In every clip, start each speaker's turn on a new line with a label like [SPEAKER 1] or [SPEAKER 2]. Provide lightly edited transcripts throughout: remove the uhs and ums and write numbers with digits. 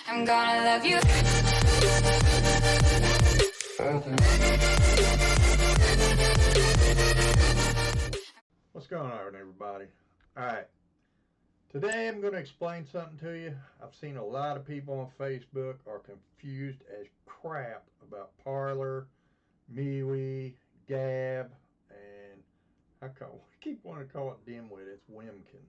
[SPEAKER 1] I'm gonna love you.
[SPEAKER 2] What's going on, everybody? Alright, today I'm going to explain something to you. I've seen a lot of people on Facebook are confused as crap about Parler, MeWe, Gab, and I keep wanting to call it Dimwit. It's Wimkin.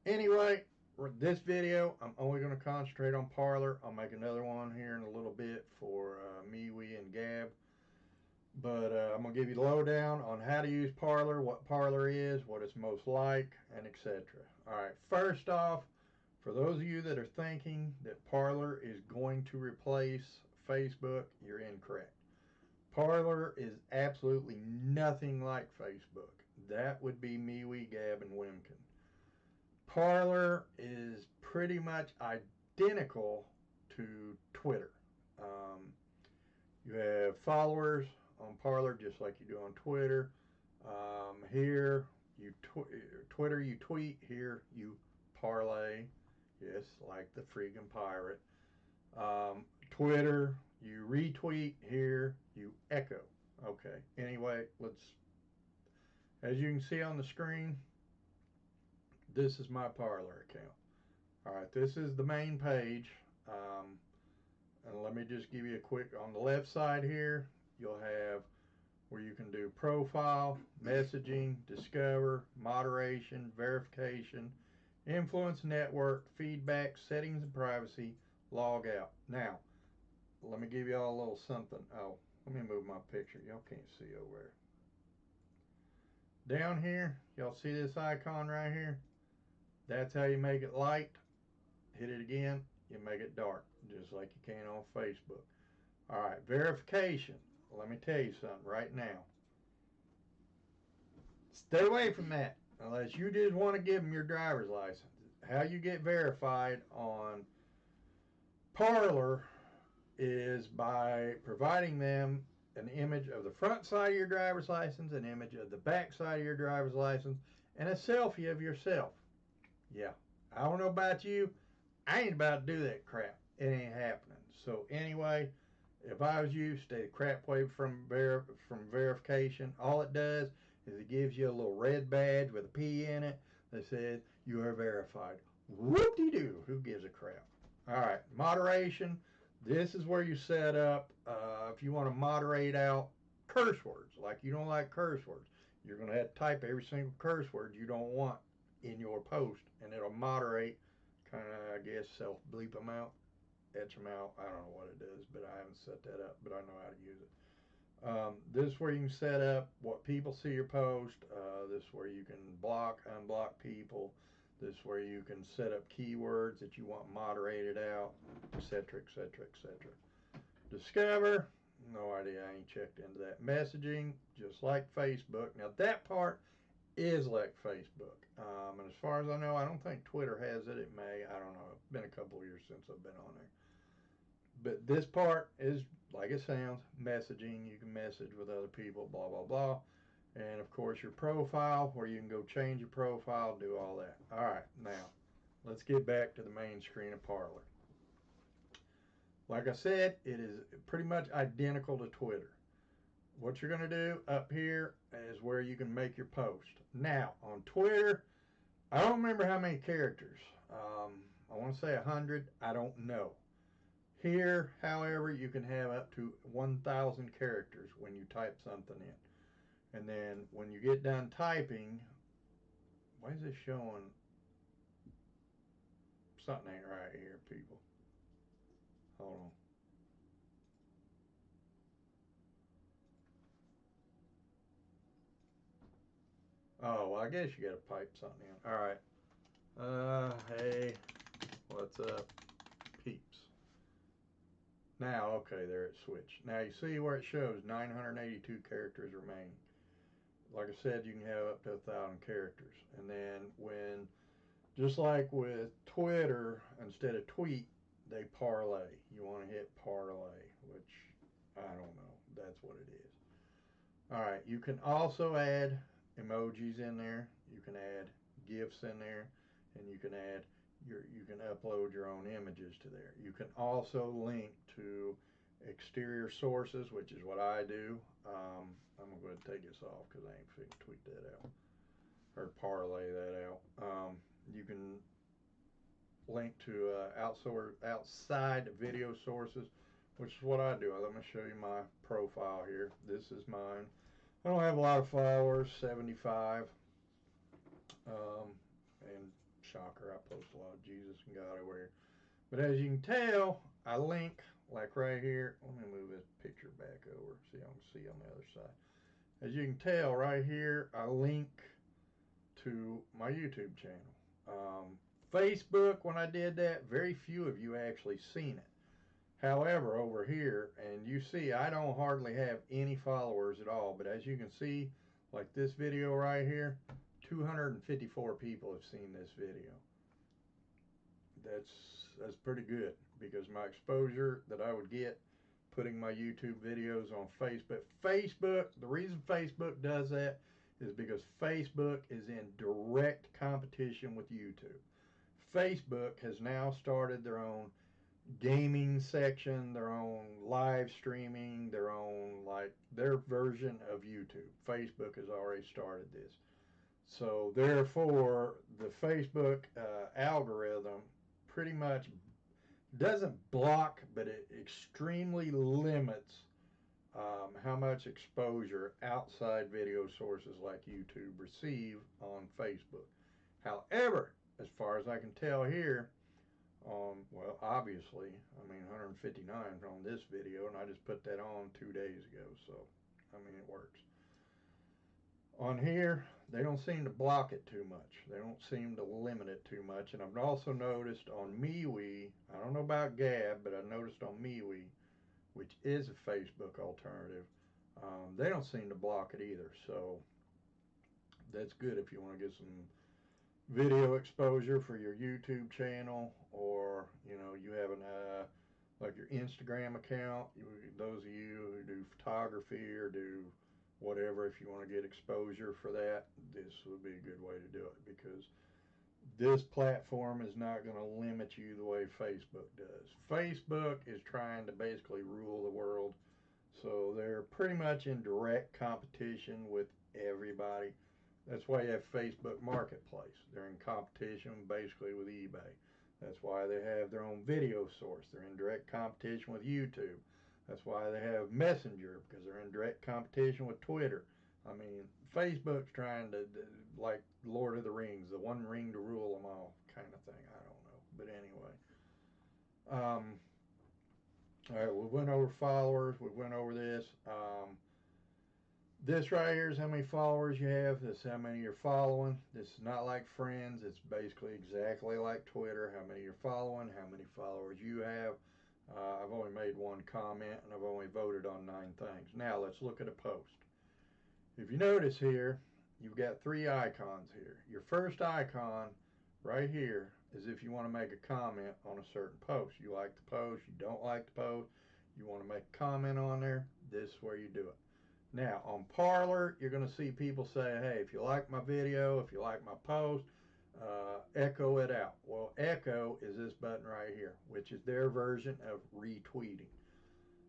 [SPEAKER 2] Anyway, for this video, I'm only going to concentrate on Parler. I'll make another one here in a little bit for MeWe and Gab. But I'm going to give you the lowdown on how to use Parler, what Parler is, what it's most like, and etc. Alright, first off, for those of you that are thinking that Parler is going to replace Facebook, you're incorrect. Parler is absolutely nothing like Facebook. That would be MeWe, Gab, and Wimkin. Parler is pretty much identical to Twitter. You have followers on Parler just like you do on Twitter. Here you Twitter you tweet, here you parlay. Yes, like the freaking pirate. Twitter you retweet, here you echo. Okay, anyway, as you can see on the screen, this is my Parler account. Alright, this is the main page. And let me just give you a quick, on the left side here, you'll have where you can do profile, messaging, discover, moderation, verification, influence network, feedback, settings and privacy, log out. Now, let me give you all a little something. Oh, let me move my picture. Y'all can't see over there. Down here, y'all see this icon right here? That's how you make it light. Hit it again, you make it dark, just like you can on Facebook. Alright, verification. Let me tell you something right now. Stay away from that unless you just want to give them your driver's license. How you get verified on Parler is by providing them an image of the front side of your driver's license, an image of the back side of your driver's license, and a selfie of yourself. Yeah, I don't know about you. I ain't about to do that crap. It ain't happening. So anyway, if I was you, stay the crap away from verification. All it does is it gives you a little red badge with a P in it that says you are verified. Whoop-de-doo. Who gives a crap? All right, moderation. This is where you set up, if you want to moderate out curse words, like you don't like curse words, you're going to have to type every single curse word you don't want in your post, and it'll moderate, kind of, I guess, self-bleep them out, etch them out. I don't know what it does, but I haven't set that up, but I know how to use it. This is where you can set up what people see your post. This is where you can block, unblock people. This is where you can set up keywords that you want moderated out, etc., etc., etc. Discover, no idea, I ain't checked into that. Messaging, just like Facebook. Now that part is like Facebook. And as far as I know, I don't think Twitter has it. It may. I don't know. It's been a couple of years since I've been on there. But this part is like it sounds, messaging. You can message with other people, blah, blah, blah. And of course your profile, where you can go change your profile, do all that. All right, now let's get back to the main screen of Parler. Like I said, it is pretty much identical to Twitter. What you're going to do up here is where you can make your post. Now, on Twitter, I don't remember how many characters. I want to say 100. I don't know. Here, however, you can have up to 1,000 characters when you type something in. And then when you get done typing, why is this showing? Something ain't right here, people. Hold on. Oh, well, I guess you gotta pipe something in. All right. Hey, what's up, peeps? Now, okay, there it switched. Now you see where it shows 982 characters remaining. Like I said, you can have up to 1,000 characters. And then when, just like with Twitter, instead of tweet, they parlay. You want to hit parlay, which I don't know. That's what it is. All right, you can also add emojis in there. You can add GIFs in there, and you can add you can upload your own images to there. You can also link to exterior sources, which is what I do. I'm going to go ahead and take this off because I ain't finna tweet that out or parlay that out. You can link to outside video sources, which is what I do. Let me show you my profile here. This is mine. I don't have a lot of followers, 75. And shocker, I post a lot of Jesus and God over here. But as you can tell, I link, like right here. Let me move this picture back over so y'all can see on the other side. As you can tell right here, I link to my YouTube channel. Facebook, when I did that, very few of you actually seen it. However, over here, and you see I don't hardly have any followers at all, but as you can see, like this video right here, 254 people have seen this video. That's pretty good, because my exposure that I would get putting my YouTube videos on Facebook, the reason Facebook does that is because Facebook is in direct competition with YouTube. Facebook has now started their own gaming section, their own live streaming, their own, like, their version of YouTube. Facebook has already started this. So therefore, the Facebook algorithm pretty much doesn't block, but it extremely limits how much exposure outside video sources like YouTube receive on Facebook. However, as far as I can tell here, well, obviously, I mean, 159 on this video, and I just put that on 2 days ago, so, I mean, it works. On here, they don't seem to block it too much. They don't seem to limit it too much. And I've also noticed on MeWe, I don't know about Gab, but I noticed on MeWe, which is a Facebook alternative, they don't seem to block it either. So that's good if you want to get some video exposure for your YouTube channel, or, you know, you have an like your Instagram account. Those of you who do photography or do whatever, if you want to get exposure for that, this would be a good way to do it, because this platform is not going to limit you the way Facebook does. Facebook is trying to basically rule the world, so they're pretty much in direct competition with everybody. That's why you have Facebook Marketplace. They're in competition basically with eBay. That's why they have their own video source. They're in direct competition with YouTube. That's why they have Messenger, because they're in direct competition with Twitter. I mean, Facebook's trying to, like Lord of the Rings, the one ring to rule them all kind of thing. I don't know. But anyway. All right, we went over followers. We went over this. This right here is how many followers you have. This is how many you're following. This is not like friends. It's basically exactly like Twitter. How many you're following, how many followers you have. I've only made one comment, and I've only voted on 9 things. Now let's look at a post. If you notice here, you've got 3 icons here. Your first icon right here is if you want to make a comment on a certain post. You like the post, you don't like the post, you want to make a comment on there, this is where you do it. Now, on Parler, you're going to see people say, hey, if you like my video, if you like my post, echo it out. Well, echo is this button right here, which is their version of retweeting.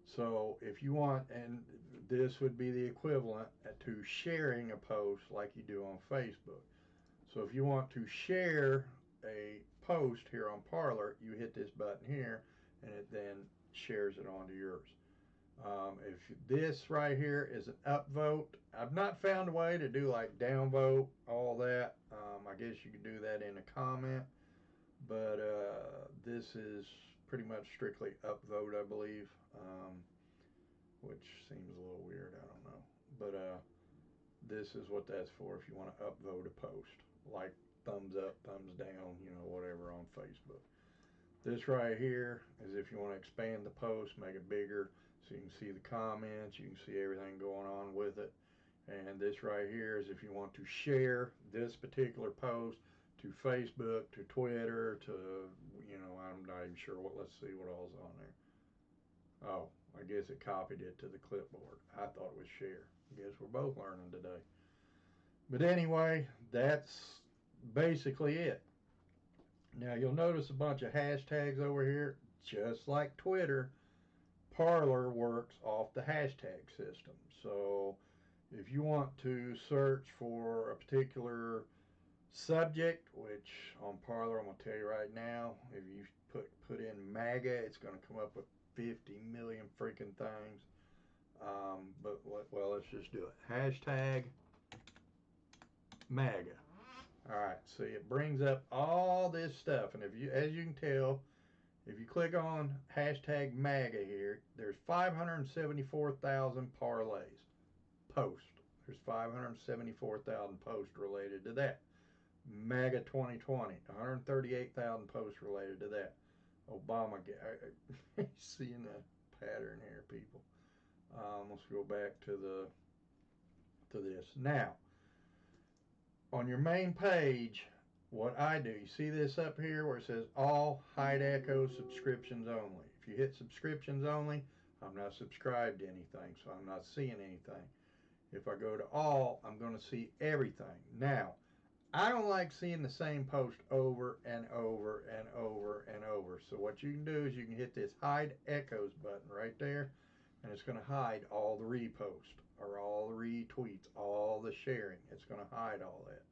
[SPEAKER 2] So if you want, and this would be the equivalent to sharing a post like you do on Facebook. So if you want to share a post here on Parler, you hit this button here, and it then shares it onto yours. If this right here is an upvote, I've not found a way to do like downvote, all that. I guess you could do that in a comment, but this is pretty much strictly upvote, I believe, which seems a little weird. I don't know, but this is what that's for if you want to upvote a post, like thumbs up, thumbs down, you know, whatever on Facebook. This right here is if you want to expand the post, make it bigger, so you can see the comments, you can see everything going on with it. And this right here is if you want to share this particular post to Facebook, to Twitter, to, you know, I'm not even sure what, let's see what all's on there. Oh, I guess it copied it to the clipboard. I thought it was share. I guess we're both learning today. But anyway, that's basically it. Now you'll notice a bunch of hashtags over here. Just like Twitter, Parler works off the hashtag system. So if you want to search for a particular subject, which on Parler, I'm going to tell you right now, if you put in MAGA, it's going to come up with 50 million freaking things. But well, let's just do it. Hashtag MAGA. All right, see, it brings up all this stuff, and if you, as you can tell, if you click on hashtag MAGA here, there's 574,000 parlays posts. There's 574,000 posts related to that. MAGA 2020, 138,000 posts related to that. Obama, seeing a pattern here, people. Let's go back to this. Now, on your main page, what I do, you see this up here where it says all Hide Echo subscriptions only. If you hit subscriptions only, I'm not subscribed to anything, so I'm not seeing anything. If I go to all, I'm going to see everything. Now, I don't like seeing the same post over and over and over and over. So what you can do is you can hit this Hide Echoes button right there, and it's going to hide all the reposts or all the retweets, all the sharing. It's going to hide all that.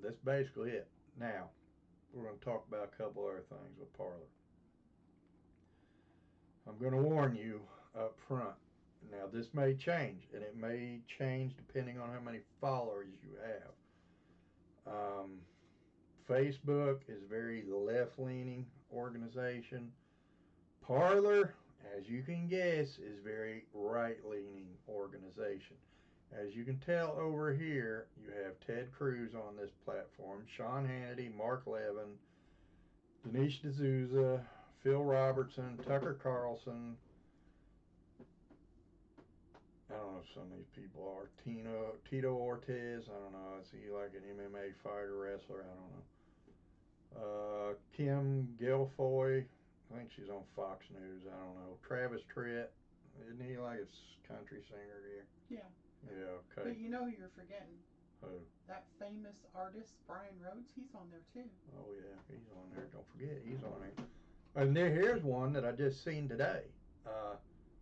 [SPEAKER 2] That's basically it. Now, we're going to talk about a couple other things with Parler. I'm going to warn you up front. Now, this may change, and it may change depending on how many followers you have. Facebook is a very left-leaning organization. Parler, as you can guess, is a very right-leaning organization. As you can tell over here, you have Ted Cruz on this platform, Sean Hannity, Mark Levin, Dinesh D'Souza, Phil Robertson, Tucker Carlson. I don't know if some of these people are. Tito Ortiz, I don't know. Is he like an MMA fighter, wrestler? I don't know. Kim Guilfoyle, I think she's on Fox News. I don't know. Travis Tritt, isn't he like a country singer here?
[SPEAKER 1] Yeah.
[SPEAKER 2] Yeah, okay.
[SPEAKER 1] But you know who you're forgetting?
[SPEAKER 2] Who?
[SPEAKER 1] That famous artist, Brian Rhodes, he's on there too.
[SPEAKER 2] Oh, yeah, he's on there. Don't forget, he's on there. And here's one that I just seen today.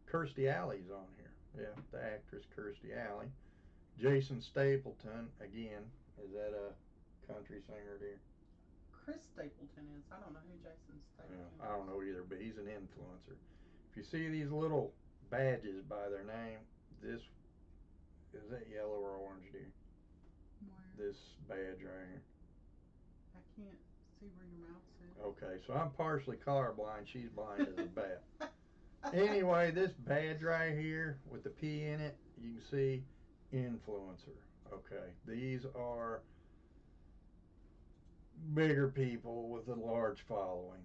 [SPEAKER 2] Kirstie Alley's on here. Yeah, the actress Kirstie Alley. Jason Stapleton, again, is that a country singer dear?
[SPEAKER 1] Chris Stapleton is. I don't know who Jason Stapleton is.
[SPEAKER 2] I don't know either, but he's an influencer. If you see these little badges by their name, this, is that yellow or orange dear?
[SPEAKER 1] Where?
[SPEAKER 2] This badge right here.
[SPEAKER 1] I can't see where your mouth is.
[SPEAKER 2] Okay, so I'm partially colorblind. She's blind as a bat. Anyway, this badge right here with the P in it, you can see influencer. Okay, these are bigger people with a large following.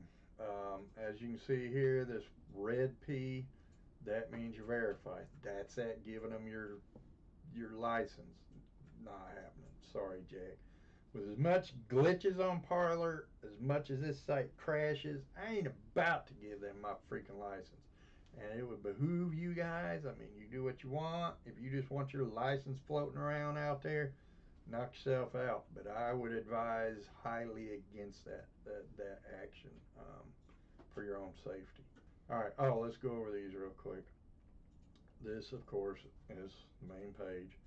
[SPEAKER 2] As you can see here, this red P, that means you're verified. That's that giving them your license. Not happening. Sorry, Jack. With as much glitches on Parler, as much as this site crashes, I ain't about to give them my freaking license. And it would behoove you guys. I mean, you do what you want. If you just want your license floating around out there, knock yourself out. But I would advise highly against that action for your own safety. All right. Oh, let's go over these real quick. This, of course, is the main page.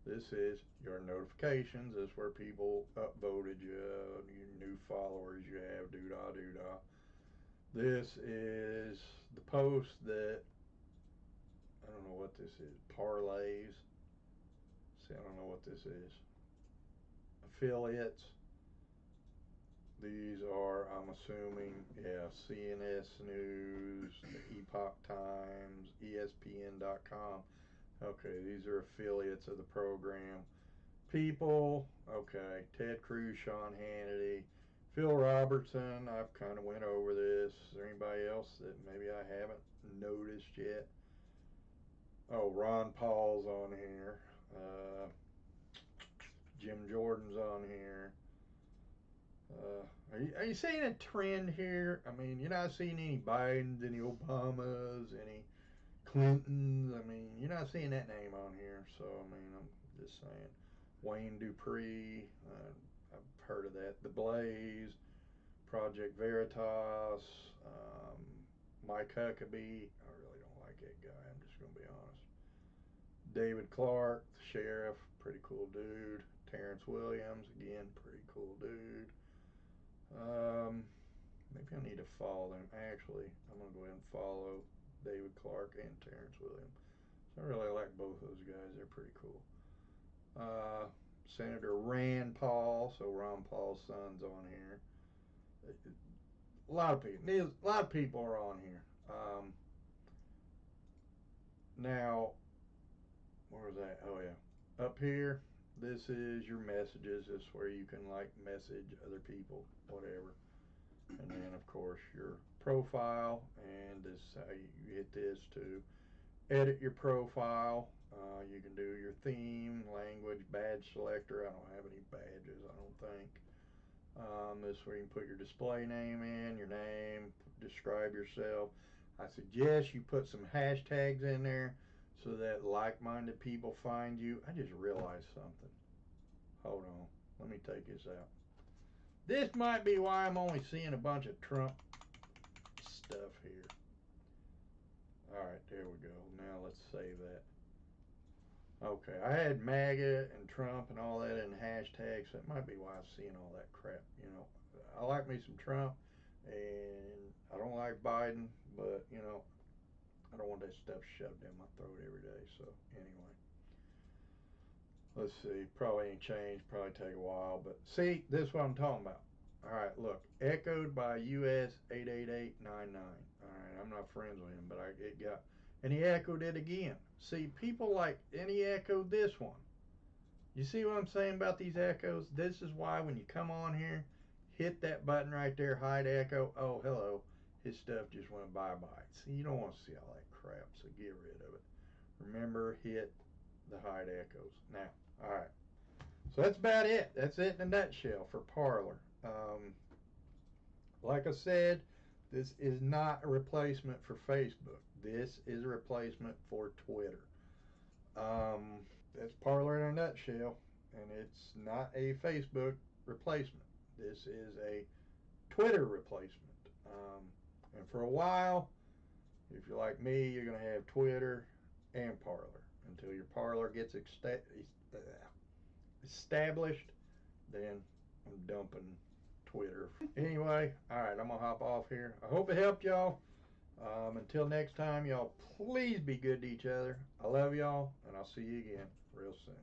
[SPEAKER 2] This is your notifications. This is where people upvoted you, your new followers you have, doo-dah, doo-dah. This is the post that, I don't know what this is, parlays. See, I don't know what this is. Affiliates. These are, I'm assuming, yeah, CNS News, the Epoch Times, ESPN.com. Okay, these are affiliates of the program. People, okay, Ted Cruz, Sean Hannity, Phil Robertson, I've kind of went over this. Is there anybody else that maybe I haven't noticed yet? Oh, Ron Paul's on here. Jim Jordan's on here. Are you seeing a trend here? I mean, you're not seeing any Bidens, any Obamas, any Clintons. I mean, you're not seeing that name on here. So, I mean, I'm just saying. Wayne Dupree. heard of that. The Blaze, Project Veritas, Mike Huckabee. I really don't like that guy. I'm just going to be honest. David Clark, the sheriff, pretty cool dude. Terrence Williams, again, pretty cool dude. Maybe I need to follow them. Actually, I'm going to go ahead and follow David Clark and Terrence Williams. So I really like both those guys. They're pretty cool. Senator Rand Paul, so Ron Paul's son's on here. A lot of people. A lot of people are on here. Now, where was that? Oh yeah, up here. This is your messages. This is where you can like message other people, whatever. And then of course your profile, and this is how you hit this to edit your profile. You can do your theme, language, badge selector. I don't have any badges, I don't think. This is where you can put your display name in, your name, describe yourself. I suggest you put some hashtags in there so that like-minded people find you. I just realized something. Hold on. Let me take this out. This might be why I'm only seeing a bunch of Trump stuff here. Alright, there we go. Now let's save that. Okay, I had MAGA and Trump and all that in hashtags. So that might be why I'm seeing all that crap. You know, I like me some Trump, and I don't like Biden, but you know, I don't want that stuff shoved down my throat every day. So anyway, let's see. Probably ain't changed. Probably take a while, but see, this is what I'm talking about. All right, look, echoed by US 88899. All right, I'm not friends with him, but it got, and he echoed it again. See, people like, and he echoed this one. You see what I'm saying about these echoes? This is why when you come on here, hit that button right there, hide echo. Oh, hello. His stuff just went bye-bye. See, you don't want to see all that crap, so get rid of it. Remember, hit the hide echoes. Now, all right. So that's about it. That's it in a nutshell for Parler. Like I said, this is not a replacement for Facebook. This is a replacement for Twitter. That's Parler in a nutshell, and it's not a Facebook replacement. This is a Twitter replacement. And for a while, if you're like me, you're going to have Twitter and Parler until your Parler gets established. Then I'm dumping Twitter. Anyway, all right, I'm going to hop off here. I hope it helped y'all. Until next time, y'all, please be good to each other. I love y'all, and I'll see you again real soon.